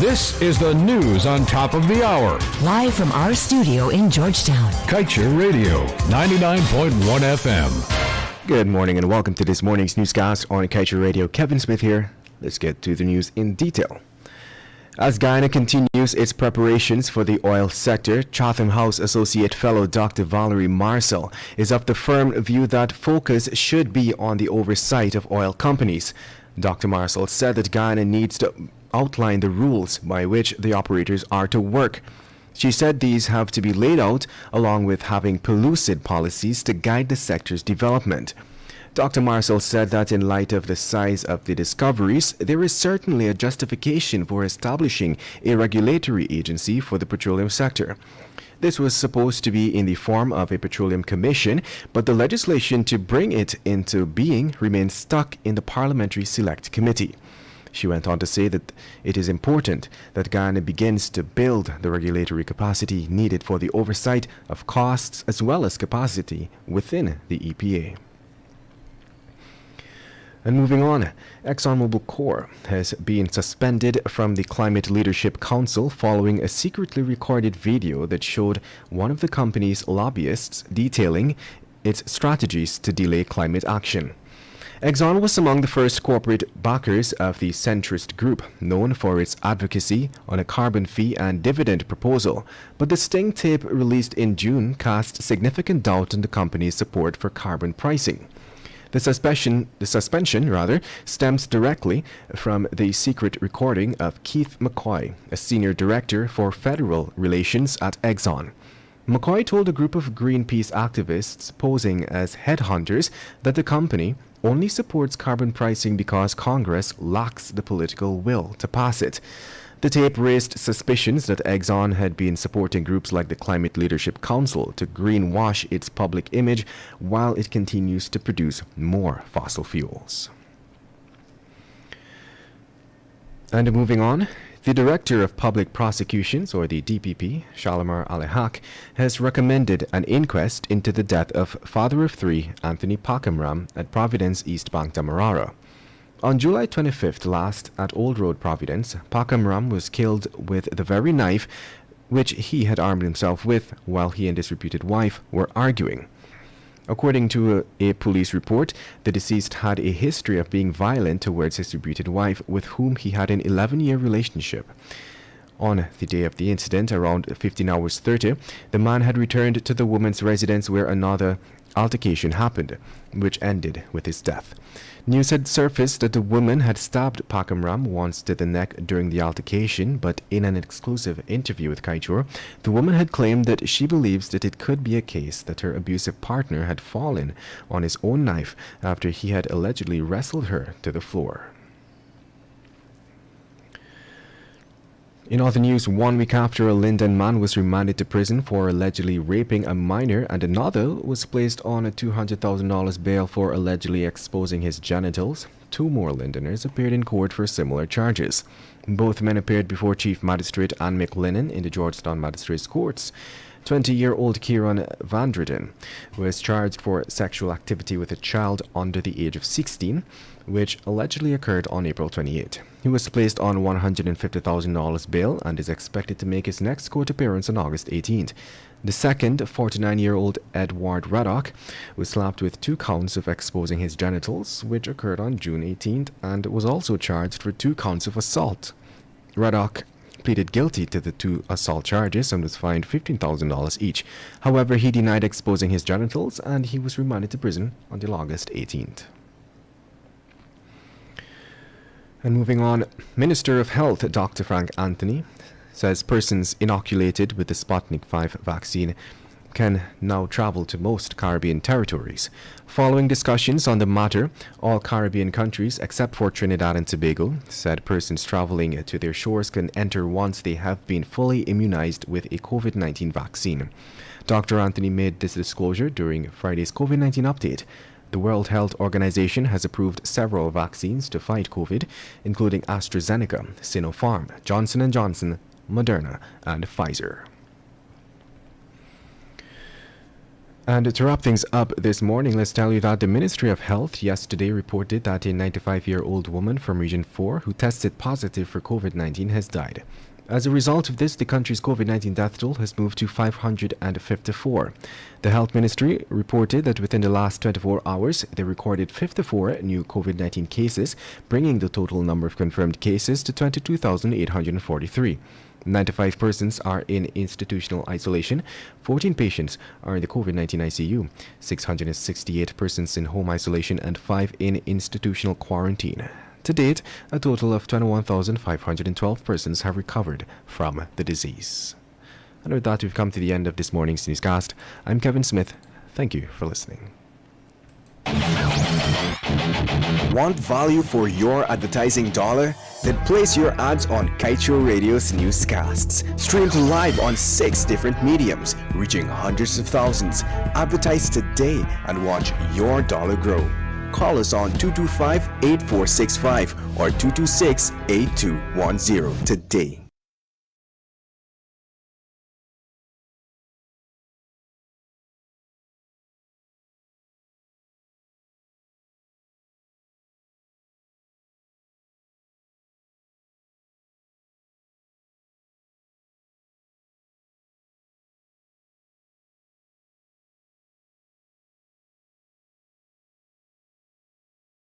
This is the news on top of the hour. Live from our studio in Georgetown. Kaieteur Radio, 99.1 FM. Good morning and welcome to this morning's newscast on Kaieteur Radio. Kevin Smith here. Let's get to the news in detail. As Guyana continues its preparations for the oil sector, Chatham House Associate Fellow Dr. Valerie Marcel is of the firm view that focus should be on the oversight of oil companies. Dr. Marcel said that Guyana needs to outline the rules by which the operators are to work. She said these have to be laid out along with having pellucid policies to guide the sector's development. Dr. Marcel said that in light of the size of the discoveries, there is certainly a justification for establishing a regulatory agency for the petroleum sector. This was supposed to be in the form of a petroleum commission, but the legislation to bring it into being remains stuck in the Parliamentary Select Committee. She went on to say that it is important that Guyana begins to build the regulatory capacity needed for the oversight of costs as well as capacity within the EPA. And moving on, ExxonMobil Corp has been suspended from the Climate Leadership Council following a secretly recorded video that showed one of the company's lobbyists detailing its strategies to delay climate action. Exxon was among the first corporate backers of the centrist group, known for its advocacy on a carbon fee and dividend proposal, but the sting tape released in June cast significant doubt on the company's support for carbon pricing. The suspension stems directly from the secret recording of Keith McCoy, a senior director for federal relations at Exxon. McCoy told a group of Greenpeace activists posing as headhunters that the company only supports carbon pricing because Congress lacks the political will to pass it. The tape raised suspicions that Exxon had been supporting groups like the Climate Leadership Council to greenwash its public image while it continues to produce more fossil fuels. And moving on, the Director of Public Prosecutions, or the DPP, Shalimar Alehak, has recommended an inquest into the death of father of three, Anthony Pacamram, at Providence East Bank, Demerara. On July 25th last at Old Road, Providence, Pacamram was killed with the very knife which he had armed himself with while he and his reputed wife were arguing. According to a police report, the deceased had a history of being violent towards his reputed wife, with whom he had an 11-year relationship. On the day of the incident, around 15:30, the man had returned to the woman's residence where another altercation happened, which ended with his death. News had surfaced that the woman had stabbed Pacamram once to the neck during the altercation, but in an exclusive interview with Kaieteur, the woman had claimed that she believes that it could be a case that her abusive partner had fallen on his own knife after he had allegedly wrestled her to the floor. In other news, 1 week after a Linden man was remanded to prison for allegedly raping a minor and another was placed on a $200,000 bail for allegedly exposing his genitals, 2 more Lindeners appeared in court for similar charges. Both men appeared before Chief Magistrate Ann McLennan in the Georgetown Magistrates Courts. 20-year-old Kieran Vandreden was charged for sexual activity with a child under the age of 16, which allegedly occurred on April 28. He was placed on $150,000 bail and is expected to make his next court appearance on August 18th. The second, 49-year-old Edward Raddock, was slapped with 2 counts of exposing his genitals, which occurred on June 18th, and was also charged for 2 counts of assault. Raddock pleaded guilty to the 2 assault charges and was fined $15,000 each. However, he denied exposing his genitals and he was remanded to prison until August 18th. And moving on, Minister of Health Dr. Frank Anthony says persons inoculated with the Sputnik V vaccine can now travel to most Caribbean territories. Following discussions on the matter, all Caribbean countries except for Trinidad and Tobago said persons traveling to their shores can enter once they have been fully immunized with a COVID-19 vaccine. Dr. Anthony made this disclosure during Friday's COVID-19 update. The World Health Organization has approved several vaccines to fight COVID, including AstraZeneca, Sinopharm, Johnson & Johnson, Moderna, and Pfizer. And to wrap things up this morning, let's tell you that the Ministry of Health yesterday reported that a 95-year-old woman from Region 4 who tested positive for COVID-19 has died. As a result of this, the country's COVID-19 death toll has moved to 554. The Health Ministry reported that within the last 24 hours, they recorded 54 new COVID-19 cases, bringing the total number of confirmed cases to 22,843. 95 persons are in institutional isolation, 14 patients are in the COVID-19 ICU, 668 persons in home isolation, and 5 in institutional quarantine. To date, a total of 21,512 persons have recovered from the disease. And with that, we've come to the end of this morning's newscast. I'm Kevin Smith. Thank you for listening. Want value for your advertising dollar? Then place your ads on Kaieteur Radio's newscasts. Streamed live on 6 different mediums, reaching hundreds of thousands. Advertise today and watch your dollar grow. Call us on 225-8465 or 226-8210 today.